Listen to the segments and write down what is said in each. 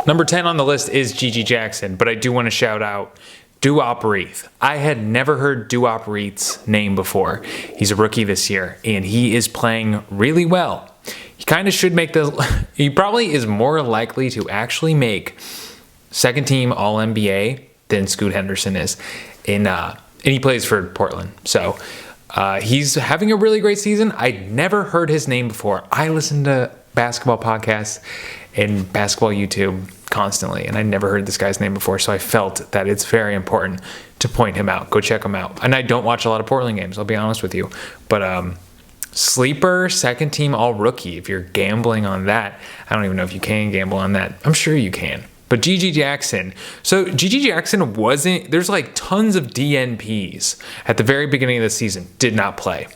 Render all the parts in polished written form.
Number 10 on the list is Gigi Jackson, but I do want to shout out Duop Reith. I had never heard Duop Reith's name before. He's a rookie this year, and he is playing really well. He kind of should make he probably is more likely to actually make second team All-NBA than Scoot Henderson is. And he plays for Portland. So he's having a really great season. I'd never heard his name before. I listen to basketball podcasts and basketball YouTube constantly, and I never heard this guy's name before, so I felt that it's very important to point him out. Go check him out. And I don't watch a lot of Portland games, I'll be honest with you, but sleeper second team all rookie, if you're gambling on that. I don't even know if you can gamble on that. I'm sure you can. But Gigi Jackson. So Gigi Jackson there's like tons of DNPs at the very beginning of the season. Did not play.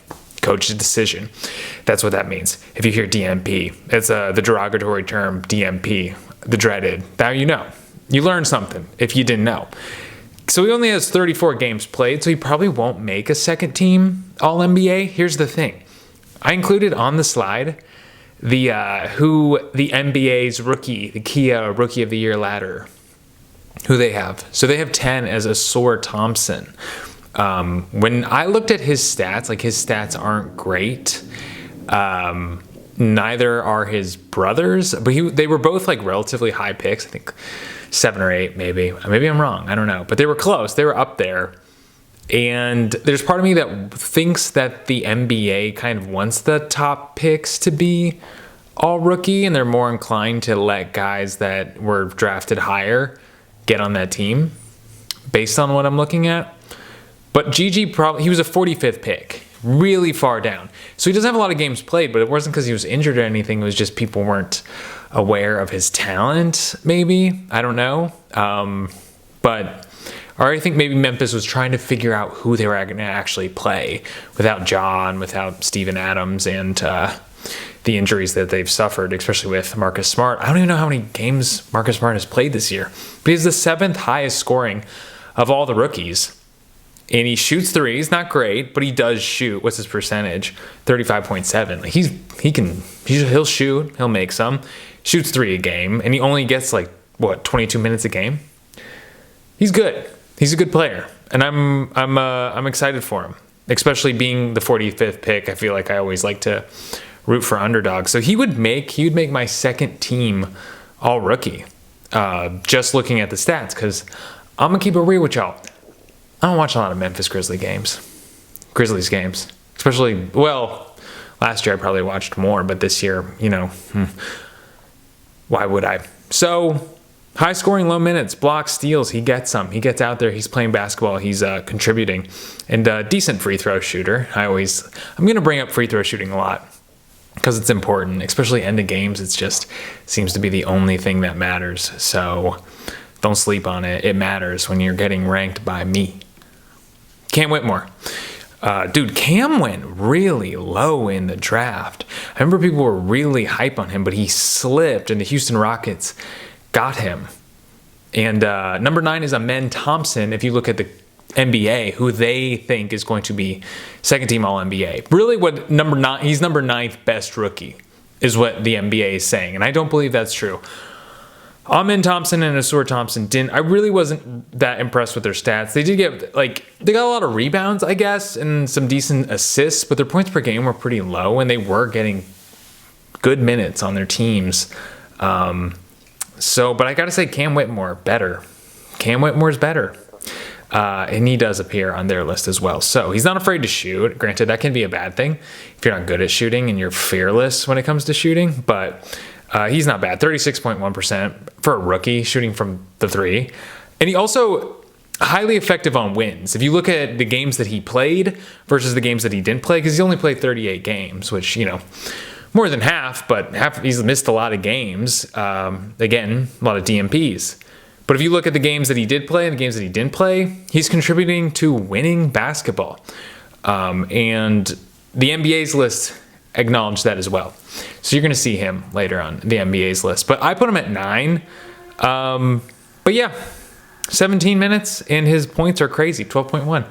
Coach's decision. That's what that means. If you hear DNP, it's the derogatory term DNP, the dreaded. Now you know. You learned something if you didn't know. So he only has 34 games played, so he probably won't make a second team All-NBA. Here's the thing. I included on the slide who the NBA's rookie, the Kia Rookie of the Year ladder, who they have. So they have 10 as Asur Thompson. When I looked at his stats, like his stats aren't great. Neither are his brothers, but they were both like relatively high picks. I think 7 or 8, maybe. Maybe I'm wrong. I don't know. But they were close. They were up there. And there's part of me that thinks that the NBA kind of wants the top picks to be all rookie, and they're more inclined to let guys that were drafted higher get on that team based on what I'm looking at. But Gigi he was a 45th pick, really far down. So he doesn't have a lot of games played, but it wasn't because he was injured or anything. It was just people weren't aware of his talent, maybe. I don't know. Or I think maybe Memphis was trying to figure out who they were going to actually play without John, without Steven Adams, and the injuries that they've suffered, especially with Marcus Smart. I don't even know how many games Marcus Smart has played this year. But he's the 7th highest scoring of all the rookies. And he shoots threes, not great, but he does shoot. What's his percentage? 35.7. He'll shoot, he'll make some. Shoots 3 a game, and he only gets 22 minutes a game. He's good. He's a good player, and I'm excited for him, especially being the 45th pick. I feel like I always like to root for underdogs. So he would make my second team all rookie, just looking at the stats, because I'm gonna keep it real with y'all. I don't watch a lot of Memphis Grizzlies games, especially, last year I probably watched more, but this year, why would I? So high scoring, low minutes, blocks, steals, he gets some. He gets out there, he's playing basketball, he's contributing, and decent free throw shooter. I'm going to bring up free throw shooting a lot because it's important, especially end of games. It's just seems to be the only thing that matters. So don't sleep on it. It matters when you're getting ranked by me. Cam Whitmore. Dude, Cam went really low in the draft. I remember people were really hype on him, but he slipped, and the Houston Rockets got him. And number 9 is Amen Thompson. If you look at the NBA, who they think is going to be second team All-NBA. Really, he's number 9th best rookie is what the NBA is saying, and I don't believe that's true. Amen Thompson and Asur Thompson I really wasn't that impressed with their stats. They did get, they got a lot of rebounds, I guess, and some decent assists, but their points per game were pretty low, and they were getting good minutes on their teams. But I gotta say, Cam Whitmore, better. Cam Whitmore's better. And he does appear on their list as well. So he's not afraid to shoot. Granted, that can be a bad thing if you're not good at shooting and you're fearless when it comes to shooting, but he's not bad. 36.1% for a rookie shooting from the 3. And he also highly effective on wins. If you look at the games that he played versus the games that he didn't play, because he only played 38 games, which, more than half, but he's missed a lot of games. Again, a lot of DMPs. But if you look at the games that he did play and the games that he didn't play, he's contributing to winning basketball. And the NBA's list acknowledged that as well. So you're going to see him later on the NBA's list. But I put him at 9. But yeah, 17 minutes and his points are crazy. 12.1.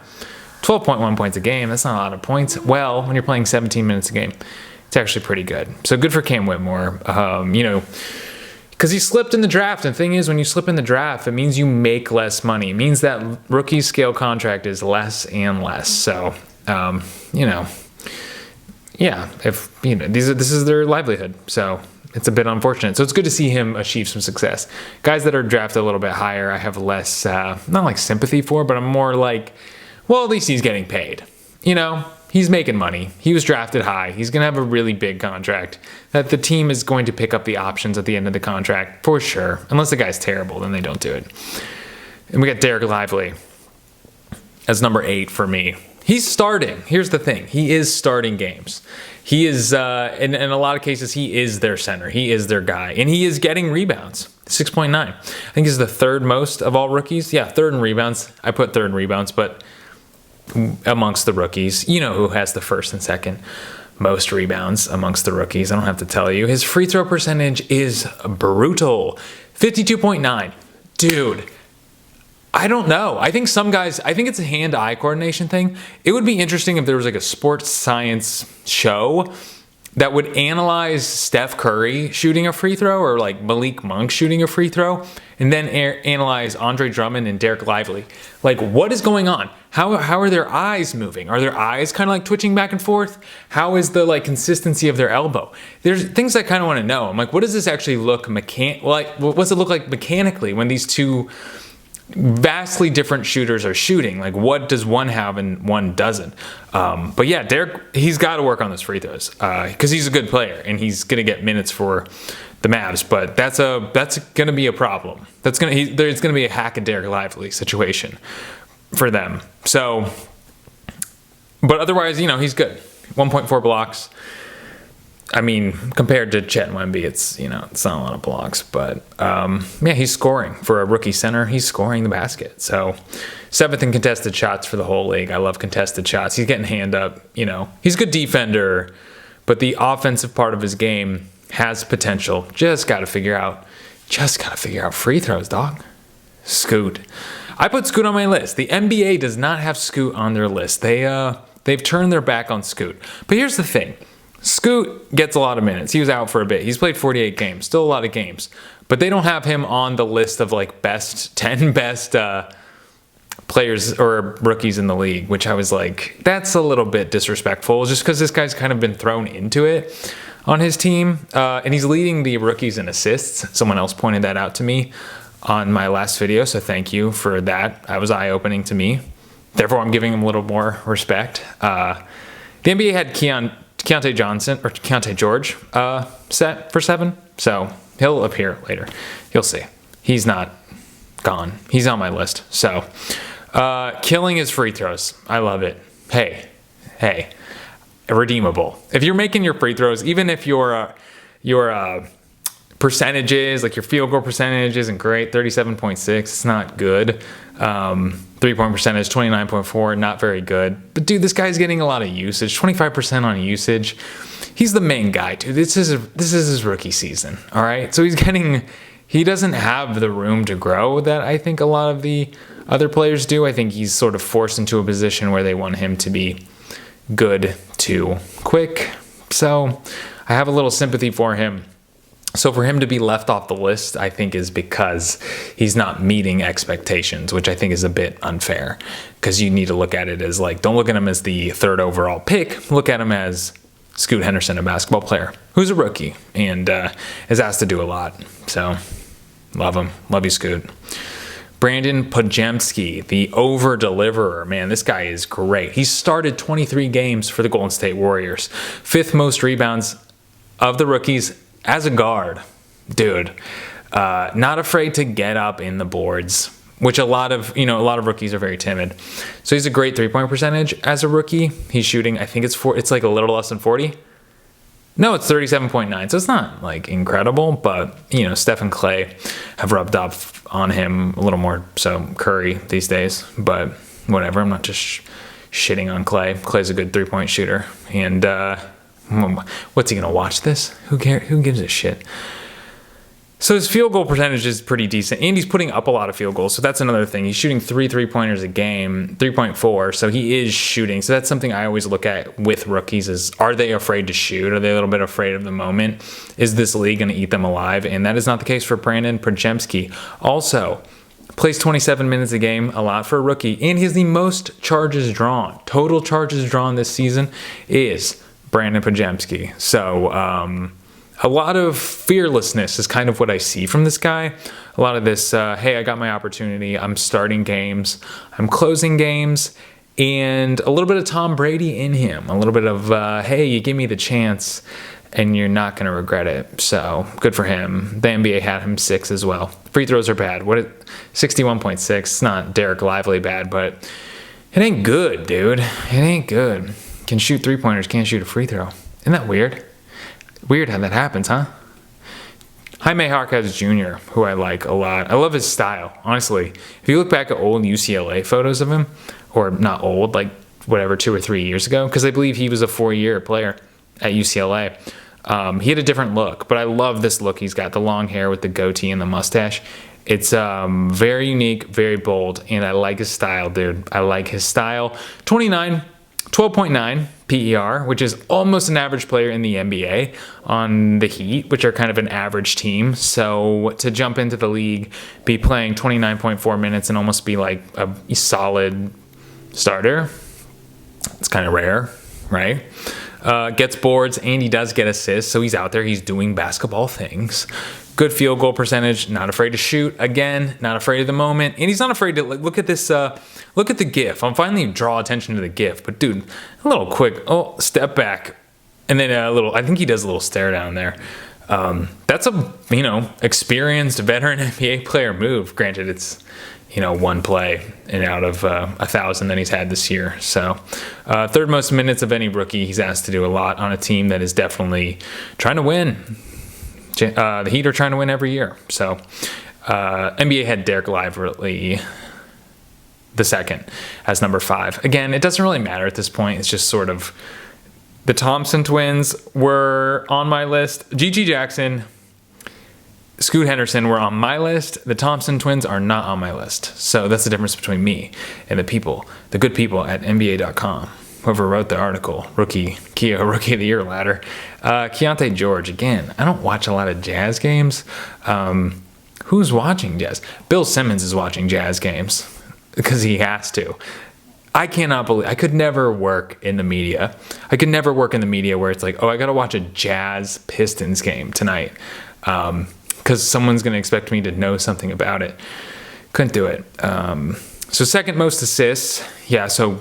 12.1 points a game. That's not a lot of points. Well, when you're playing 17 minutes a game, it's actually pretty good. So good for Cam Whitmore. Because he slipped in the draft. And the thing is, when you slip in the draft, it means you make less money. It means that rookie scale contract is less and less. So, if this is their livelihood. So it's a bit unfortunate. So it's good to see him achieve some success. Guys that are drafted a little bit higher, I have less, not like sympathy for, but I'm more like, well, at least he's getting paid. He's making money. He was drafted high. He's going to have a really big contract that the team is going to pick up the options at the end of the contract for sure. Unless the guy's terrible, then they don't do it. And we got Derek Lively as number 8 for me. He's starting. Here's the thing. He is starting games. He is, in a lot of cases, he is their center. He is their guy. And he is getting rebounds. 6.9. I think he's the 3rd most of all rookies. Yeah, 3rd in rebounds. I put 3rd in rebounds, but amongst the rookies, who has the 1st and 2nd most rebounds amongst the rookies. I don't have to tell you. His free throw percentage is brutal. 52.9. Dude, I don't know. I think it's a hand-eye coordination thing. It would be interesting if there was like a sports science show that would analyze Steph Curry shooting a free throw or like Malik Monk shooting a free throw and then analyze Andre Drummond and Derek Lively. Like, what is going on? How are their eyes moving? Are their eyes kind of like twitching back and forth? How is the like consistency of their elbow? There's things I kind of want to know. I'm like, what does this actually look what's it look like mechanically when these two vastly different shooters are shooting? Like, what does one have and one doesn't? But yeah, Derek, he's got to work on those free throws because he's a good player and he's gonna get minutes for the Mavs. But that's gonna be a problem. There's gonna be a hack and Derek Lively situation for them. So, but otherwise, he's good. 1.4 blocks. I mean, compared to Chet and Wemby, it's not a lot of blocks, but he's scoring for a rookie center. He's scoring the basket. So 7th in contested shots for the whole league. I love contested shots. He's getting hand up. He's a good defender, but the offensive part of his game has potential. Just got to figure out free throws, dog. Scoot. I put Scoot on my list. The NBA does not have Scoot on their list. They've turned their back on Scoot. But here's the thing. Scoot gets a lot of minutes. He was out for a bit. He's played 48 games. Still a lot of games. But they don't have him on the list of like 10 best players or rookies in the league, which I was like, that's a little bit disrespectful just because this guy's kind of been thrown into it on his team. And he's leading the rookies in assists. Someone else pointed that out to me on my last video, so thank you for that. That was eye-opening to me. Therefore, I'm giving him a little more respect. The NBA had Keontae George set for 7, so he'll appear later. You'll see. He's not gone. He's on my list. So, killing his free throws. I love it. Hey, redeemable. If you're making your free throws, even if your percentages, like your field goal percentage isn't great, 37.6, it's not good. 3-point percentage, 29.4, not very good. But dude, this guy's getting a lot of usage, 25% on usage. He's the main guy, dude. This is his rookie season, all right? So he doesn't have the room to grow that I think a lot of the other players do. I think he's sort of forced into a position where they want him to be good too quick. So I have a little sympathy for him. So for him to be left off the list, I think is because he's not meeting expectations, which I think is a bit unfair because you need to look at it as like, don't look at him as the 3rd overall pick. Look at him as Scoot Henderson, a basketball player who's a rookie and is asked to do a lot. So love him. Love you, Scoot. Brandon Podziemski, the over-deliverer. Man, this guy is great. He started 23 games for the Golden State Warriors. 5th most rebounds of the rookies as a guard. Dude, not afraid to get up in the boards, which a lot of rookies are very timid. So he's a great 3-point percentage as a rookie. He's shooting, I think it's like a little less than 40. No, it's 37.9. So it's not like incredible, but Steph and Clay have rubbed off on him a little more so Curry these days, but whatever. I'm not just shitting on Clay. Clay's a good 3-point shooter. And, what's he gonna watch this? Who cares? Who gives a shit? So his field goal percentage is pretty decent, and he's putting up a lot of field goals. So that's another thing. He's shooting 3-3-pointers a game, 3.4. So he is shooting. So that's something I always look at with rookies is, are they afraid to shoot? Are they a little bit afraid of the moment? Is this league going to eat them alive? And that is not the case for Brandon Podziemski. Also, plays 27 minutes a game, a lot for a rookie. And he has the most charges drawn. Total charges drawn this season is Brandon Podziemski. So, a lot of fearlessness is kind of what I see from this guy. A lot of this, hey, I got my opportunity. I'm starting games. I'm closing games. And a little bit of Tom Brady in him. A little bit of, hey, you give me the chance and you're not going to regret it. So good for him. The NBA had him 6 as well. Free throws are bad. 61.6. It's not Derek Lively bad, but it ain't good, dude. It ain't good. Can shoot 3-pointers, can't shoot a free throw. Isn't that weird? Weird how that happens, huh? Jaime Jaquez Jr., who I like a lot. I love his style, honestly. If you look back at old UCLA photos of him, or not old, like whatever, 2 or 3 years ago, because I believe he was a 4-year player at UCLA. He had a different look, but I love this look. He's got the long hair with the goatee and the mustache. It's very unique, very bold, and I like his style, dude. I like his style. 12.9 PER, which is almost an average player in the NBA on the Heat, which are kind of an average team. So to jump into the league, be playing 29.4 minutes and almost be like a solid starter, it's kind of rare, right? Gets boards and he does get assists, so he's out there, he's doing basketball things. Good field goal percentage, not afraid to shoot, again, not afraid of the moment, and he's not afraid to look at this, look at the GIF. I'm finally draw attention to the GIF, but dude, a little quick, step back, and then a little, I think he does a little stare down there. That's a, experienced veteran NBA player move. Granted, it's, one play and out of 1,000 that he's had this year. So third most minutes of any rookie. He's asked to do a lot on a team that is definitely trying to win. The Heat are trying to win every year. So NBA had Derek Lively the second as number 5. Again, it doesn't really matter at this point. It's just sort of the Thompson twins were on my list. G.G. Jackson, Scoot Henderson were on my list. The Thompson twins are not on my list. So that's the difference between me and the good people at NBA.com. Whoever wrote the article, Rookie of the Year ladder. Keontae George, again, I don't watch a lot of Jazz games. Who's watching Jazz? Bill Simmons is watching Jazz games because he has to. I cannot believe, I could never work in the media. I could never work in the media where it's like, I got to watch a Jazz Pistons game tonight because someone's going to expect me to know something about it. Couldn't do it. So second most assists. Yeah, so,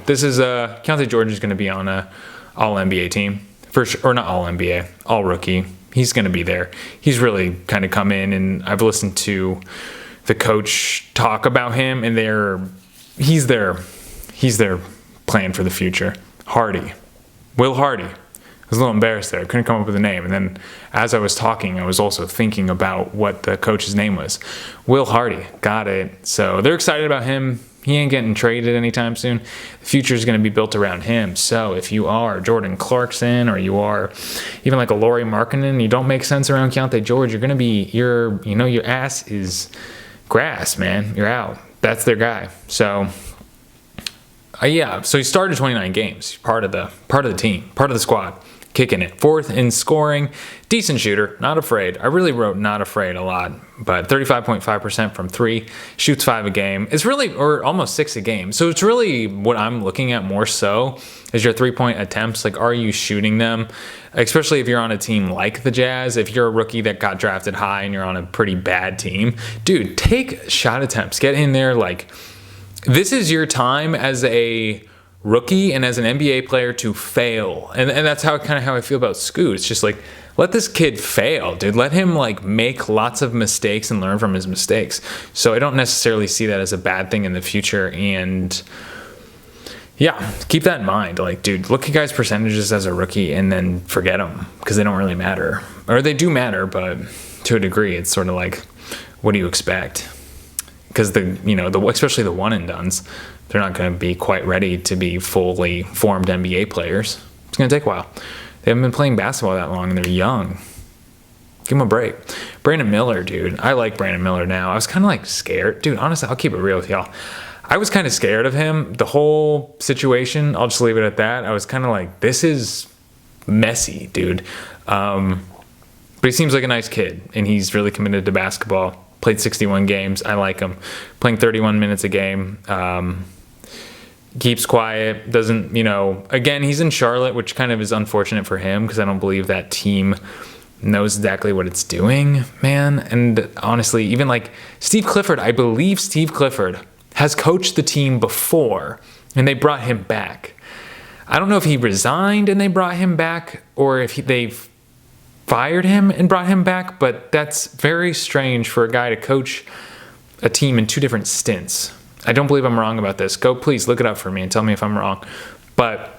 this is Keontae George is going to be on a all-NBA team. For sure, or not all-NBA, all-rookie. He's going to be there. He's really kind of come in, and I've listened to the coach talk about him, and he's their plan for the future. Will Hardy. I was a little embarrassed there. I couldn't come up with a name. And then as I was talking, I was also thinking about what the coach's name was. Will Hardy. Got it. So they're excited about him. He ain't getting traded anytime soon. The future is going to be built around him. So if you are Jordan Clarkson or you are even like a Lauri Markkanen, you don't make sense around Keontae George, you're going to be, your ass is grass, man. You're out. That's their guy. So so he started 29 games. Part of the team, part of the squad. Kicking it. 4th in scoring. Decent shooter. Not afraid. I really wrote not afraid a lot. But 35.5% from 3. Shoots 5 a game. It's really, or almost 6 a game. So it's really what I'm looking at more so is your 3-point attempts. Like, are you shooting them? Especially if you're on a team like the Jazz. If you're a rookie that got drafted high and you're on a pretty bad team. Dude, take shot attempts. Get in there. Like, this is your time as a rookie and as an NBA player to fail. And that's how I feel about Scoot. It's just like, let this kid fail, dude. Let him make lots of mistakes and learn from his mistakes. So I don't necessarily see that as a bad thing in the future. And yeah, keep that in mind. Like, dude, look at guys' percentages as a rookie and then forget them because they don't really matter. Or they do matter, but to a degree, it's sort of like, what do you expect? Because especially the one and dones, they're not going to be quite ready to be fully formed NBA players. It's going to take a while. They haven't been playing basketball that long, and they're young. Give him a break. Brandon Miller, dude. I like Brandon Miller now. I was kind of like scared. Dude, honestly, I'll keep it real with y'all. I was kind of scared of him. The whole situation, I'll just leave it at that. I was kind of like, this is messy, dude. But he seems like a nice kid, and he's really committed to basketball. Played 61 games. I like him. Playing 31 minutes a game. Keeps quiet. Doesn't, again, he's in Charlotte, which kind of is unfortunate for him because I don't believe that team knows exactly what it's doing, man. And honestly, even like Steve Clifford, I believe Steve Clifford has coached the team before, and they brought him back. I don't know if he resigned and they brought him back, or if they fired him and brought him back, but that's very strange for a guy to coach a team in 2 different stints. I don't believe I'm wrong about this. Go, please, look it up for me and tell me if I'm wrong. But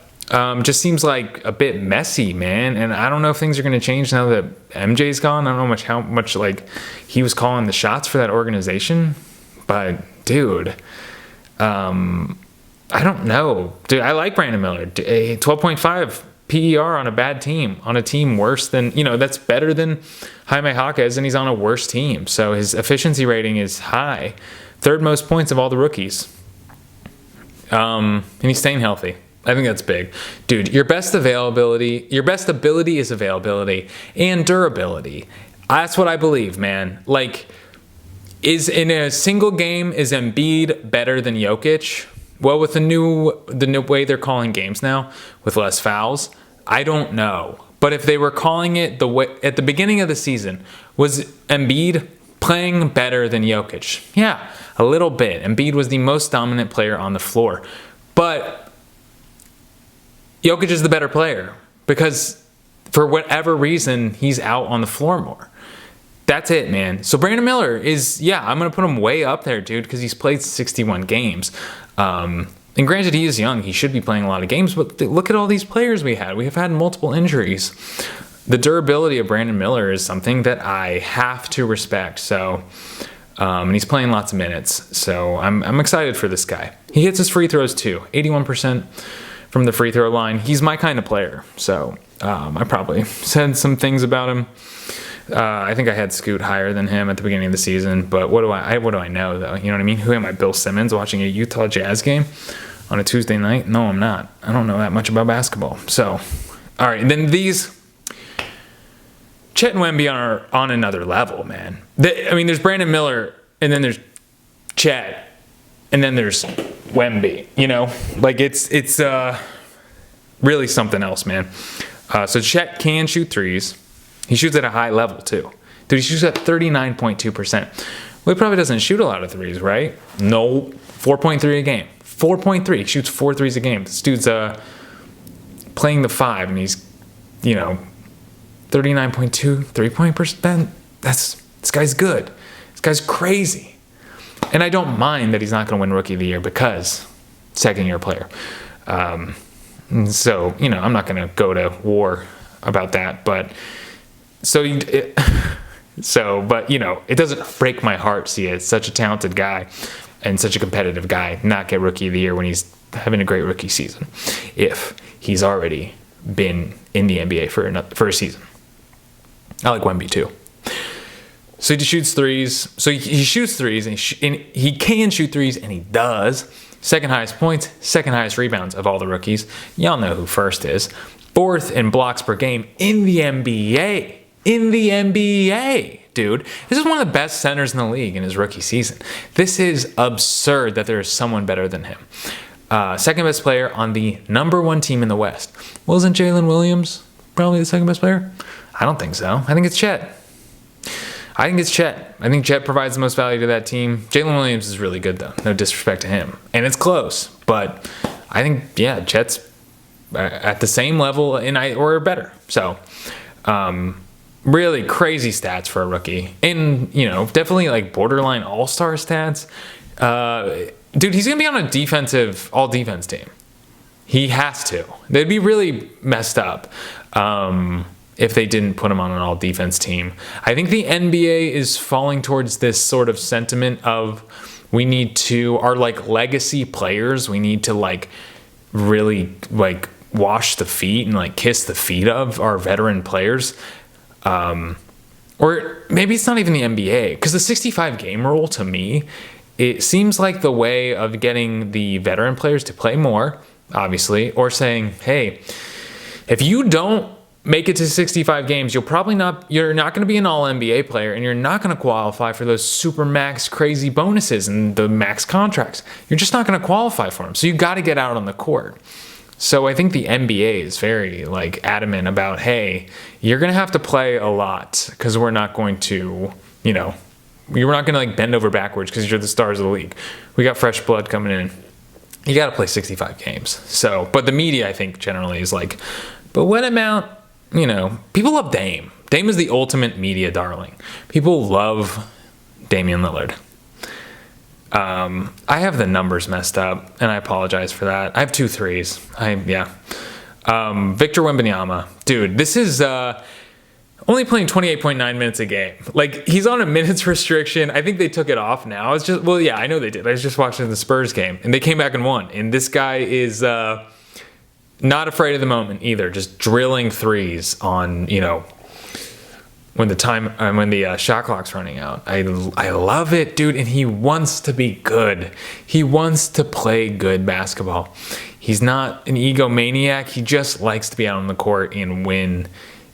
just seems like a bit messy, man. And I don't know if things are going to change now that MJ's gone. I don't know how much like he was calling the shots for that organization. But, dude, I don't know. Dude, I like Brandon Miller. 12.5 PER on a bad team, on a team worse than, that's better than Jaime Jaquez, and he's on a worse team. So his efficiency rating is high. 3rd most points of all the rookies. And he's staying healthy. I think that's big. Dude, your best ability is availability and durability. That's what I believe, man. Like, is in a single game, is Embiid better than Jokic? Well, with the new way they're calling games now, with less fouls, I don't know. But if they were calling it the way at the beginning of the season, was Embiid playing better than Jokic? Yeah, a little bit. Embiid was the most dominant player on the floor. But Jokic is the better player because for whatever reason, he's out on the floor more. That's it, man. So Brandon Miller is, I'm going to put him way up there, dude, because he's played 61 games. And granted, he is young. He should be playing a lot of games, but look at all these players we had. We have had multiple injuries. The durability of Brandon Miller is something that I have to respect. So, and he's playing lots of minutes. So I'm excited for this guy. He hits his free throws too. 81% from the free throw line. He's my kind of player. So I probably said some things about him. I think I had Scoot higher than him at the beginning of the season, but what do I know though? You know what I mean? Who am I, Bill Simmons, watching a Utah Jazz game on a Tuesday night? No, I'm not. I don't know that much about basketball. So, all right, then these Chet and Wemby are on another level, man. There's Brandon Miller, and then there's Chet, and then there's Wemby. Like it's really something else, man. So Chet can shoot threes. He shoots at a high level, too. Dude, he shoots at 39.2%. Well, he probably doesn't shoot a lot of threes, right? No. 4.3 a game. 4.3. He shoots 4 threes a game. This dude's playing the 5, and he's, 39.2 3-point percent. This guy's good. This guy's crazy. And I don't mind that he's not going to win Rookie of the Year because second-year player. So, I'm not going to go to war about that, but... it doesn't break my heart to see it. Such a talented guy and such a competitive guy not get Rookie of the Year when he's having a great rookie season, if he's already been in the NBA for a season. I like Wemby too. So he shoots threes. So he shoots threes, and he can shoot threes, and he does. Second highest points, second highest rebounds of all the rookies. Y'all know who first is. 4th in blocks per game in the NBA. Dude. This is one of the best centers in the league in his rookie season. This is absurd that there is someone better than him. Second best player on the number 1 team in the West. Wasn't Jalen Williams probably the second best player? I don't think so. I think it's Chet. I think Chet provides the most value to that team. Jalen Williams is really good, though. No disrespect to him. And it's close. But I think, Chet's at the same level or better. So, really crazy stats for a rookie. And, definitely like borderline all-star stats. Dude, he's going to be on a all-defense team. He has to. They'd be really messed up if they didn't put him on an all-defense team. I think the NBA is falling towards this sort of sentiment of our like legacy players, we need to like really like wash the feet and like kiss the feet of our veteran players. or maybe it's not even the NBA, because the 65 game rule to me, it seems like the way of getting the veteran players to play more, obviously, or saying, hey, if you don't make it to 65 games, you're not going to be an all NBA player, and you're not going to qualify for those super max crazy bonuses and the max contracts. You're just not going to qualify for them. So you got to get out on the court. So I think the NBA is very adamant about, hey, you're going to have to play a lot, because we're not going to, you're not going to bend over backwards because you're the stars of the league. We got fresh blood coming in. You got to play 65 games. So, but the media, I think, generally is but what amount, people love Dame. Dame is the ultimate media darling. People love Damian Lillard. I have the numbers messed up, and I apologize for that. I have 2 threes. Victor Wembanyama. Dude, this is only playing 28.9 minutes a game. He's on a minutes restriction. I think they took it off now. It's just, I know they did. I was just watching the Spurs game, and they came back and won. And this guy is not afraid of the moment either, just drilling threes on, when the shot clock's running out. I love it, dude, and he wants to be good. He wants to play good basketball. He's not an egomaniac. He just likes to be out on the court and win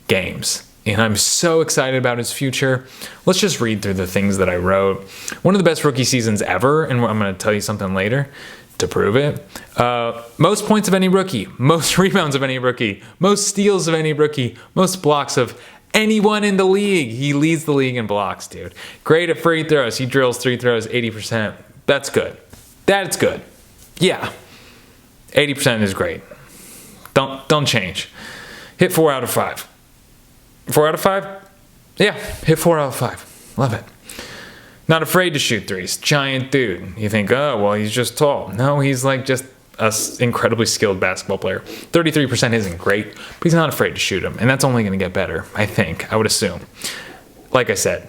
games. And I'm so excited about his future. Let's just read through the things that I wrote. One of the best rookie seasons ever, and I'm going to tell you something later to prove it. Most points of any rookie, most rebounds of any rookie, most steals of any rookie, most blocks of anyone in the league. He leads the league in blocks, dude. Great at free throws. He drills 3 throws 80%. That's good. That's good. Yeah. 80% is great. Don't change. Hit 4 out of 5. 4 out of 5? Yeah, hit 4 out of 5. Love it. Not afraid to shoot threes. Giant dude. You think, oh, well, he's just tall. No, he's just an incredibly skilled basketball player. 33% isn't great, but he's not afraid to shoot them. And that's only going to get better, I think. I would assume. Like I said,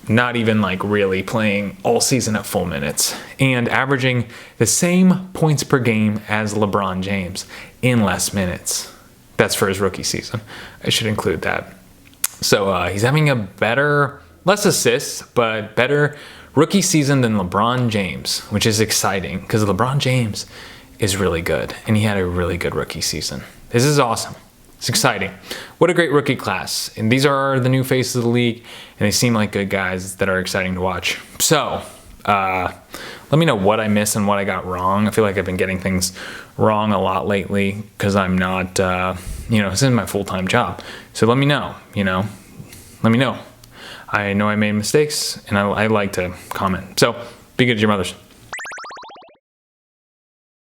not even really playing all season at full minutes. And averaging the same points per game as LeBron James in less minutes. That's for his rookie season. I should include that. So he's having a better, less assists, but better rookie season than LeBron James, which is exciting because LeBron James is really good, and he had a really good rookie season. This is awesome. It's exciting. What a great rookie class. And these are the new faces of the league, and they seem like good guys that are exciting to watch. So let me know what I missed and what I got wrong. I feel like I've been getting things wrong a lot lately because I'm not, this isn't my full-time job. So let me know, let me know. I know I made mistakes, and I like to comment. So be good to your mothers.